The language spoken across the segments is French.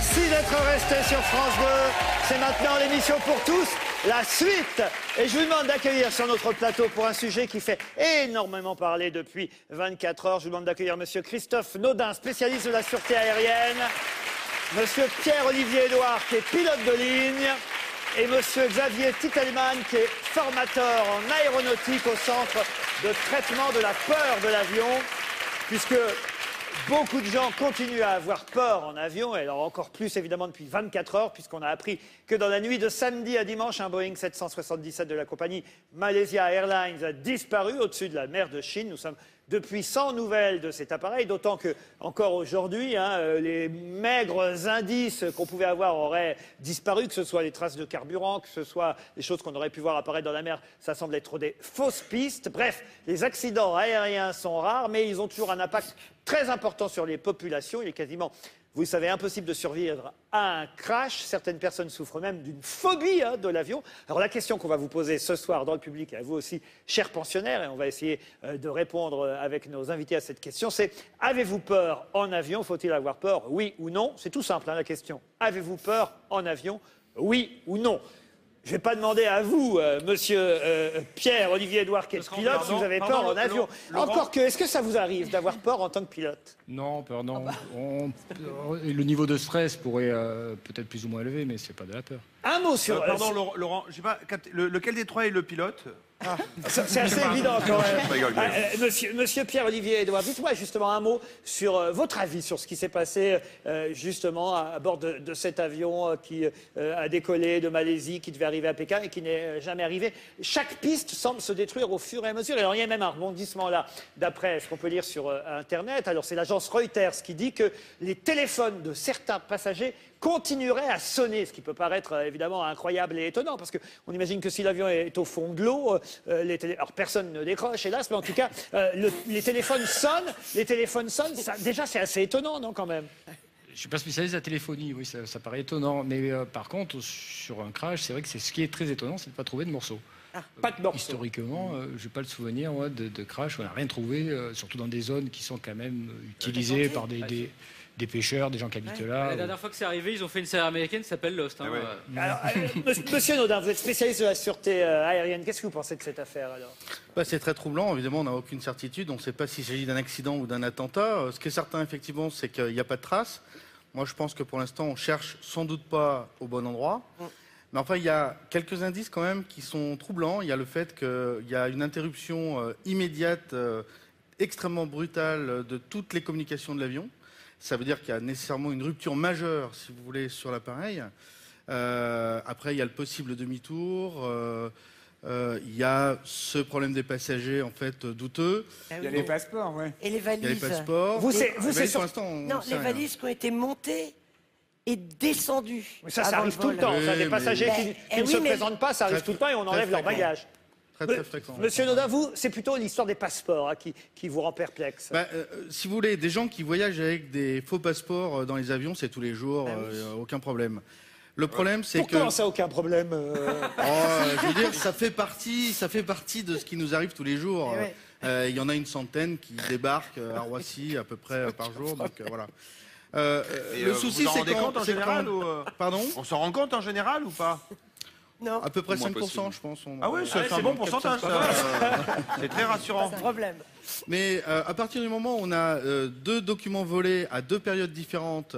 Merci d'être resté sur France 2. C'est maintenant l'émission pour tous, la suite. Et je vous demande d'accueillir sur notre plateau pour un sujet qui fait énormément parler depuis 24 heures. Je vous demande d'accueillir Monsieur Christophe Naudin, spécialiste de la sûreté aérienne. Monsieur Pierre-Olivier Édouard, qui est pilote de ligne. Et Monsieur Xavier Titelman, qui est formateur en aéronautique au centre de traitement de la peur de l'avion. Puisque beaucoup de gens continuent à avoir peur en avion, et alors encore plus évidemment depuis 24 heures, puisqu'on a appris que dans la nuit de samedi à dimanche, un Boeing 777 de la compagnie Malaysia Airlines a disparu au-dessus de la mer de Chine. Nous sommes depuis sans nouvelles de cet appareil, d'autant que, encore aujourd'hui, les maigres indices qu'on pouvait avoir auraient disparu, que ce soit les traces de carburant, que ce soit les choses qu'on aurait pu voir apparaître dans la mer, ça semble être des fausses pistes. Bref, les accidents aériens sont rares, mais ils ont toujours un impact très important sur les populations. Il est quasiment, vous le savez, impossible de survivre à un crash. Certaines personnes souffrent même d'une phobie de l'avion. Alors la question qu'on va vous poser ce soir dans le public, et à vous aussi, chers pensionnaires, et on va essayer de répondre avec nos invités à cette question, c'est: avez-vous peur en avion? Faut-il avoir peur, oui ou non? C'est tout simple, la question. Avez-vous peur en avion, oui ou non? Je ne vais pas demander à vous, monsieur Pierre-Olivier Édouard, qui est pilote, si vous avez peur en avion. Encore que, est-ce que ça vous arrive d'avoir peur en tant que pilote? Non, peur non. Le niveau de stress pourrait peut-être plus ou moins élevé, mais c'est pas de la peur. Un mot sur... pardon, Laurent, je sais pas, lequel des trois est le pilote? C'est assez évident quand même. Monsieur Pierre-Olivier Édouard, dites-moi justement un mot sur votre avis sur ce qui s'est passé justement à bord de cet avion qui a décollé de Malaisie, qui devait arriver à Pékin et qui n'est jamais arrivé. Chaque piste semble se détruire au fur et à mesure. Et alors il y a même un rebondissement là, d'après ce qu'on peut lire sur Internet. Alors c'est l'agence Reuters qui dit que les téléphones de certains passagers continuerait à sonner, ce qui peut paraître évidemment incroyable et étonnant, parce qu'on imagine que si l'avion est au fond de l'eau, alors personne ne décroche, hélas, mais en tout cas, les téléphones sonnent, déjà c'est assez étonnant, non, quand même? Je ne suis pas spécialiste de la téléphonie, oui, ça paraît étonnant, mais par contre, sur un crash, c'est vrai que ce qui est très étonnant, c'est de ne pas trouver de morceaux. Pas de morceaux. Historiquement, je n'ai pas le souvenir de crash, on n'a rien trouvé, surtout dans des zones qui sont quand même utilisées par des pêcheurs, des gens qui habitent là. La dernière fois que c'est arrivé, ils ont fait une série américaine qui s'appelle Lost. Alors, monsieur Naudin, vous êtes spécialiste de la sûreté aérienne. Qu'est-ce que vous pensez de cette affaire alors? C'est très troublant. Évidemment, on n'a aucune certitude. On ne sait pas s'il s'agit d'un accident ou d'un attentat. Ce qui est certain, effectivement, c'est qu'il n'y a pas de traces. Moi, je pense que pour l'instant, on cherche sans doute pas au bon endroit. Mais enfin, il y a quelques indices quand même qui sont troublants. Il y a le fait qu'il y a une interruption immédiate, extrêmement brutale de toutes les communications de l'avion. Ça veut dire qu'il y a nécessairement une rupture majeure, si vous voulez, sur l'appareil. Après, il y a le possible demi-tour. Il y a ce problème des passagers, en fait, douteux. Il y a les passeports, oui. Et les valises. Il y a les passeports. Pour l'instant, non, les valises qui ont été montées et descendues. Mais ça arrive tout le temps. Ça, des passagers qui ne se présentent pas, ça arrive tout le temps et on enlève leur bagage. Très fréquent. Monsieur Naudin, vous, c'est plutôt l'histoire des passeports qui vous rend perplexe. Si vous voulez, des gens qui voyagent avec des faux passeports dans les avions, c'est tous les jours, aucun problème. Le problème, c'est que... Pourquoi ça, aucun problème je veux dire, ça fait partie de ce qui nous arrive tous les jours. Il y en a une centaine qui débarquent à Roissy à peu près par jour, donc voilà. Le souci, c'est quand... Pardon ? On s'en rend compte en général ou pas? Non. À peu près 5%, je pense. Ah oui, c'est bon pourcentage. C'est très rassurant. Pas de problème. Mais à partir du moment où on a deux documents volés à deux périodes différentes,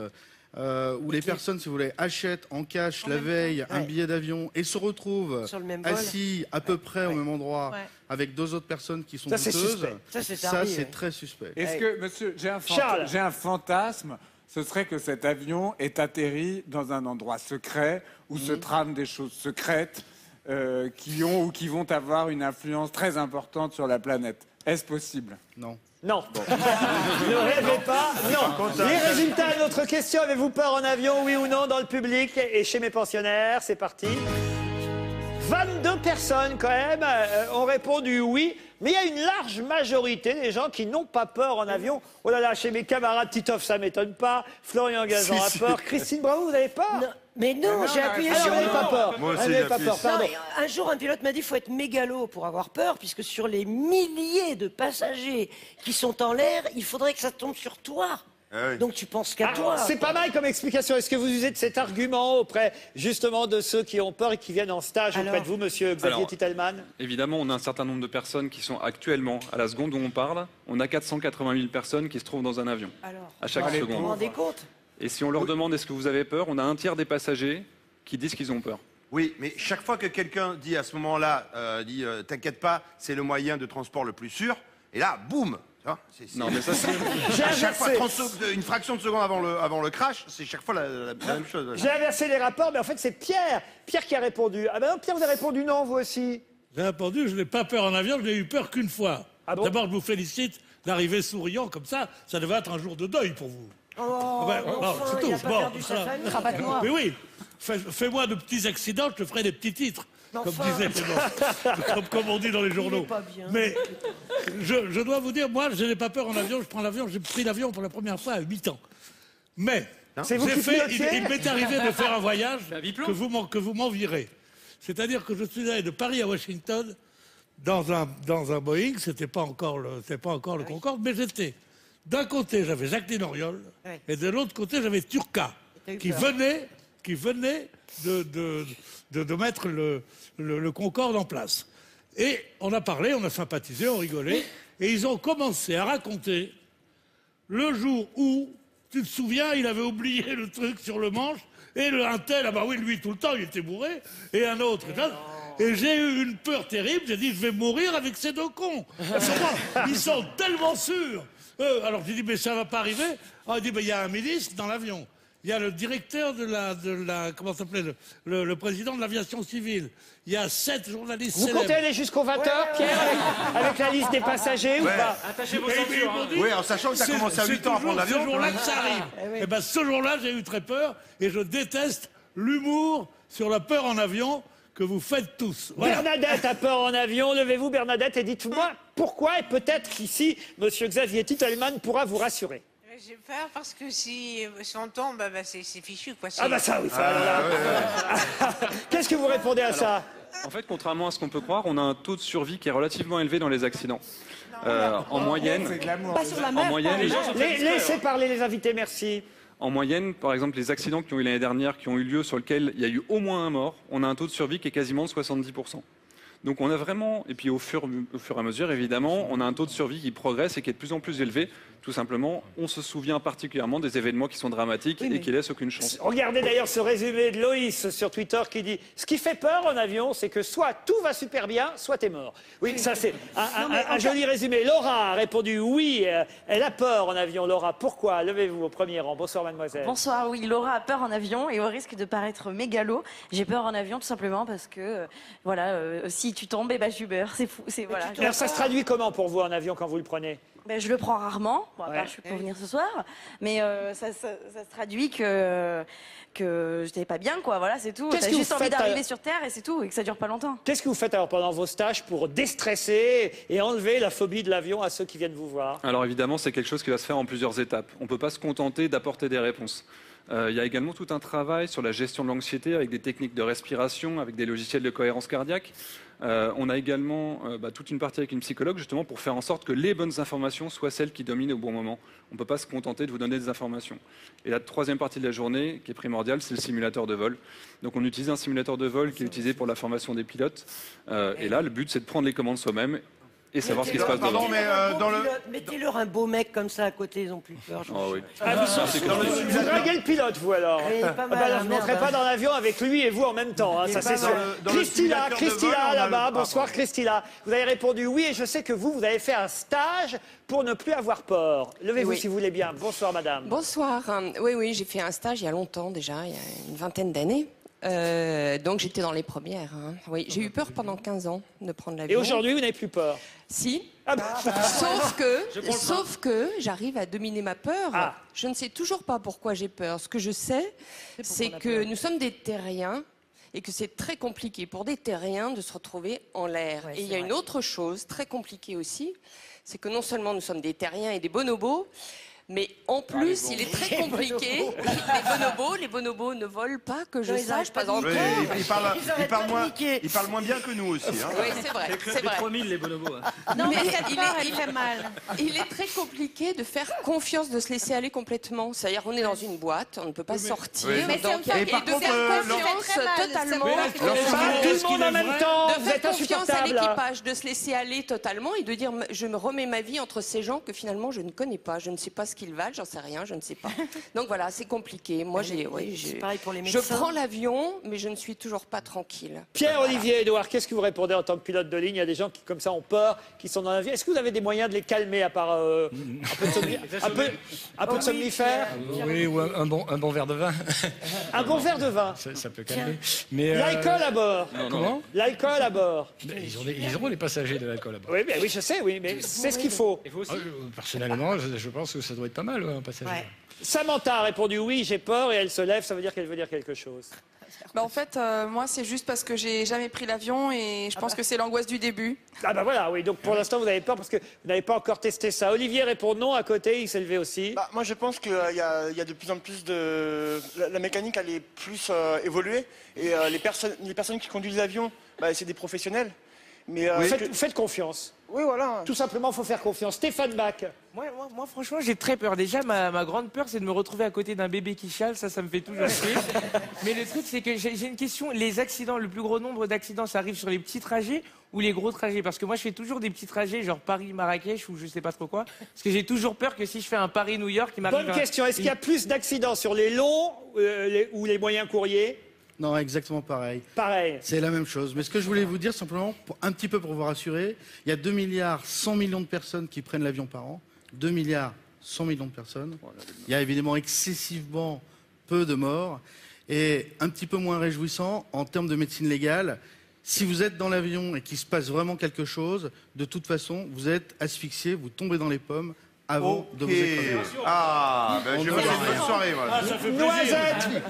où les personnes, si vous voulez, achètent en cash la veille un billet d'avion et se retrouvent assis à peu près au même endroit avec deux autres personnes qui sont douteuses, ça c'est très suspect. Est-ce que, monsieur, j'ai un fantasme, ce serait que cet avion est atterri dans un endroit secret où se trament des choses secrètes qui ont ou qui vont avoir une influence très importante sur la planète. Est-ce possible? Non. Non. Ne rêvez pas. Non. Les résultats à notre question. Avez-vous peur en avion, oui ou non, dans le public et chez mes pensionnaires? C'est parti. 22 personnes, quand même, ont répondu oui. Mais il y a une large majorité des gens qui n'ont pas peur en avion. Oh là là, chez mes camarades, Titoff, ça ne m'étonne pas. Florian Gazan a peur. Christine Bravo, vous n'avez peur? Non. Mais non, j'ai appuyé sur... vous n'avez pas peur. Moi aussi, vous n'avez pas peur, pardon. Non, un jour, un pilote m'a dit qu'il faut être mégalo pour avoir peur, puisque sur les milliers de passagers qui sont en l'air, il faudrait que ça tombe sur toi. Donc tu penses qu'à toi. C'est pas mal comme explication. Est-ce que vous usez de cet argument auprès justement de ceux qui ont peur et qui viennent en stage auprès de vous, monsieur Xavier Titelman? Évidemment, on a un certain nombre de personnes qui sont actuellement, à la seconde où on parle, on a 480 000 personnes qui se trouvent dans un avion. Alors, à chaque seconde. vous vous rendez compte? Et si on leur demande est-ce que vous avez peur, on a un tiers des passagers qui disent qu'ils ont peur. Oui, mais chaque fois que quelqu'un dit à ce moment-là, t'inquiète pas, c'est le moyen de transport le plus sûr, et là, boum. Non, mais ça, c'est... À chaque fois, une fraction de seconde avant le crash, c'est chaque fois la même chose. J'ai inversé les rapports, mais en fait, c'est Pierre. Pierre qui a répondu. Ah ben non, Pierre, vous avez répondu non, vous aussi. J'ai répondu, je n'ai pas peur en avion, je n'ai eu peur qu'une fois. Ah bon? D'abord, je vous félicite d'arriver souriant comme ça. Ça devait être un jour de deuil pour vous. Oh, c'est tout. il a pas perdu sa famille. Rabatte-moi. Mais oui, fais-moi de petits accidents, je te ferai des petits titres. Comme disait comme on dit dans les journaux. Pas bien. Mais je dois vous dire, moi, je n'ai pas peur en avion, je prends l'avion, j'ai pris l'avion pour la première fois à 8 ans. Mais il m'est arrivé de faire un voyage que vous m'envierez. C'est-à-dire que je suis allé de Paris à Washington dans un Boeing, c'était pas encore le Concorde, mais j'étais. D'un côté, j'avais Jacques Desnoriol, et de l'autre côté, j'avais Turca, qui venait de mettre le Concorde en place. Et on a parlé, on a sympathisé, on rigolait, et ils ont commencé à raconter le jour où, tu te souviens, il avait oublié le truc sur le manche, et un tel, ah bah oui, lui, tout le temps, il était bourré, et un autre. Et j'ai eu une peur terrible, j'ai dit, je vais mourir avec ces deux cons. Ils sont tellement sûrs. Alors j'ai dit, mais ça va pas arriver. Alors, il dit, mais il y a un ministre dans l'avion. Il y a le directeur de la comment ça s'appelait, le président de l'aviation civile. Il y a 7 journalistes célèbres. Vous comptez aller jusqu'au 20h, Pierre, avec la liste des passagers ou pas? Attachez vos ceintures. Oui, en sachant que ça commence à 8 ans à prendre l'avion. C'est ce jour-là que ça arrive. Et ben ce jour-là, j'ai eu très peur et je déteste l'humour sur la peur en avion que vous faites tous. Voilà. Bernadette a peur en avion. Levez-vous, Bernadette, et dites-moi pourquoi, et peut-être qu'ici, monsieur Xavier Titelman pourra vous rassurer. J'ai peur parce que si on tombe, c'est fichu, quoi. Ah bah ça, oui. Qu'est-ce que vous répondez à ça? En fait, contrairement à ce qu'on peut croire, on a un taux de survie qui est relativement élevé dans les accidents. En moyenne... Pas sur la mer, en moyenne, Laissez parler les invités, merci. En moyenne, par exemple, les accidents qui ont eu l'année dernière, qui ont eu lieu, sur lesquels il y a eu au moins un mort, on a un taux de survie qui est quasiment de 70%. Donc on a vraiment, et puis au fur et à mesure, évidemment, on a un taux de survie qui progresse et qui est de plus en plus élevé. Tout simplement, on se souvient particulièrement des événements qui sont dramatiques et qui laissent aucune chance. Regardez d'ailleurs ce résumé de Loïs sur Twitter qui dit « Ce qui fait peur en avion, c'est que soit tout va super bien, soit t'es mort. » Oui, ça c'est un joli résumé. Laura a répondu « Oui, elle a peur en avion. » Laura, pourquoi? Levez-vous au premier rang. Bonsoir mademoiselle. Bonsoir, oui, Laura a peur en avion et au risque de paraître mégalo, j'ai peur en avion tout simplement parce que, si tu tombes, je meurs, c'est fou. Voilà. Alors ça se traduit comment pour vous en avion quand vous le prenez? Je le prends rarement, je suis pour venir ce soir, mais ça se traduit que je n'étais pas bien, quoi. Voilà, c'est tout. J'ai juste envie d'arriver sur Terre et c'est tout, et que ça dure pas longtemps. Qu'est-ce que vous faites alors pendant vos stages pour déstresser et enlever la phobie de l'avion à ceux qui viennent vous voir? Alors évidemment, c'est quelque chose qui va se faire en plusieurs étapes. On ne peut pas se contenter d'apporter des réponses. Il y a également tout un travail sur la gestion de l'anxiété avec des techniques de respiration, avec des logiciels de cohérence cardiaque. On a également toute une partie avec une psychologue justement pour faire en sorte que les bonnes informations soient celles qui dominent au bon moment. On ne peut pas se contenter de vous donner des informations. Et la troisième partie de la journée, qui est primordiale, c'est le simulateur de vol. Donc on utilise un simulateur de vol qui est utilisé pour la formation des pilotes. Et là, le but, c'est de prendre les commandes soi-même et savoir ce qui se passe devant. Mettez-leur un beau mec comme ça à côté, ils ont plus peur. Oh, oui. Vous draguez le pilote, vous alors? Je ne monterai pas dans l'avion avec lui et vous en même temps, ça c'est sûr. Christila là-bas, bonsoir Christila. Vous avez répondu oui et je sais que vous avez fait un stage pour ne plus avoir peur. Levez-vous si vous voulez bien. Bonsoir madame. Bonsoir. Oui, j'ai fait un stage il y a longtemps déjà, il y a une vingtaine d'années. Donc j'étais dans les premières. Oui, j'ai eu peur pendant 15 ans de prendre l'avion. Et aujourd'hui, vous n'avez plus peur? Si. Sauf que j'arrive à dominer ma peur. Je ne sais toujours pas pourquoi j'ai peur. Ce que je sais, c'est que nous sommes des terriens et que c'est très compliqué pour des terriens de se retrouver en l'air. Et il y a une autre chose très compliquée aussi, c'est que non seulement nous sommes des terriens et des bonobos, Mais en plus, il est très compliqué. Les bonobos ne volent pas, que je sache, pas encore. Il parle moins bien que nous aussi. Hein. Oui, c'est vrai. C'est vrai. 3000 les bonobos. Hein. Non, mais il fait mal. Il est très compliqué de faire confiance, de se laisser aller complètement. C'est-à-dire, on est dans une boîte, on ne peut pas sortir. Oui. Et de faire confiance totalement. Pas tout le monde en même temps. De Vous faire êtes confiance à insupportable. l'équipage, de se laisser aller totalement et de dire je me remets ma vie entre ces gens que finalement je ne connais pas, je ne sais pas ce qu'ils valent, j'en sais rien, je ne sais pas. Donc voilà, c'est compliqué. Moi, C'est pareil pour les je médecins. prends l'avion, mais je ne suis toujours pas tranquille. Pierre-Olivier Edouard, qu'est-ce que vous répondez en tant que pilote de ligne? Il y a des gens qui, comme ça, ont peur, qui sont dans l'avion. Est-ce que vous avez des moyens de les calmer, à part un peu de somnifère? Oui, ou un bon verre de vin. Un bon verre de vin. Ça peut calmer. Mais, l'alcool à bord. Comment? L'alcool à bord. Ils auront les passagers de l'alcool à bord. Oui, je sais, oui, mais c'est ce qu'il faut. Personnellement, je pense que ça doit être pas mal, un passager. Ouais. Samantha a répondu oui, j'ai peur, et elle se lève, ça veut dire qu'elle veut dire quelque chose. Bah en fait, moi, c'est juste parce que j'ai jamais pris l'avion et je pense que c'est l'angoisse du début. Ah bah voilà, oui, donc pour l'instant vous avez peur parce que vous n'avez pas encore testé ça. Olivier répond non à côté, il s'est levé aussi. Bah, moi je pense qu'il y a de plus en plus de... La mécanique elle est plus évoluée et les personnes qui conduisent l'avion, bah, c'est des professionnels. Mais, faites confiance. Oui, voilà. Tout simplement, il faut faire confiance. Stéphane Bach. Moi, franchement, j'ai très peur. Déjà, ma grande peur, c'est de me retrouver à côté d'un bébé qui chiale. Ça me fait toujours rire. Mais le truc, c'est que j'ai une question. Les accidents, le plus gros nombre d'accidents, ça arrive sur les petits trajets ou les gros trajets? Parce que moi, je fais toujours des petits trajets, genre Paris-Marrakech ou je sais pas trop quoi. Parce que j'ai toujours peur que si je fais un Paris-New York, il m'arrive... Bonne question. Est-ce qu'il y a plus d'accidents sur les longs ou les moyens courriers? Non, exactement pareil. Pareil. C'est la même chose. Mais ce que je voulais vous dire, simplement, un petit peu pour vous rassurer, il y a 2 milliards 100 millions de personnes qui prennent l'avion par an. 2 milliards 100 millions de personnes. Il y a évidemment excessivement peu de morts. Et un petit peu moins réjouissant, en termes de médecine légale, si vous êtes dans l'avion et qu'il se passe vraiment quelque chose, de toute façon, vous êtes asphyxié, vous tombez dans les pommes avant de vous écraser. Ah, ben je vais passer une bonne soirée, moi.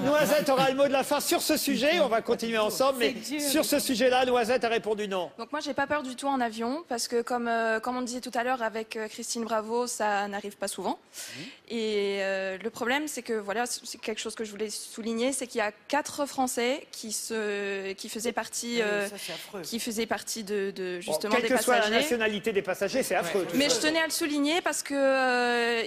Noisette aura le mot de la fin sur ce sujet. On va continuer ensemble, mais sur ce sujet-là, Noisette a répondu non. Donc moi, j'ai pas peur du tout en avion parce que comme on disait tout à l'heure avec Christine Bravo, ça n'arrive pas souvent. Et le problème, c'est que voilà, c'est quelque chose que je voulais souligner, c'est qu'il y a 4 Français qui faisaient partie de justement quelle des que passagers. soit la nationalité des passagers, c'est affreux. Mais je tenais à le souligner parce que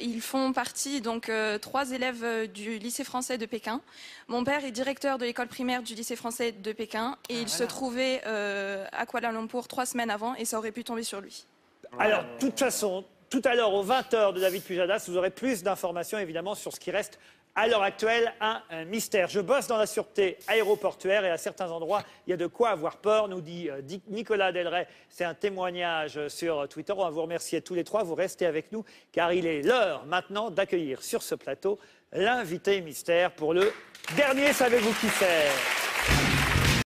ils font partie, donc 3 élèves du lycée français de Pékin. Mon père est directeur de l'école primaire du lycée français de Pékin et il se trouvait à Kuala Lumpur 3 semaines avant et ça aurait pu tomber sur lui. Alors, de toute façon, tout à l'heure, aux 20h de David Pujadas, vous aurez plus d'informations évidemment sur ce qui reste à l'heure actuelle un mystère. Je bosse dans la sûreté aéroportuaire et à certains endroits, il y a de quoi avoir peur, nous dit Nicolas Delray. C'est un témoignage sur Twitter. On va vous remercier tous les 3. Vous restez avec nous car il est l'heure maintenant d'accueillir sur ce plateau l'invité mystère pour le dernier Savez-vous qui c'est?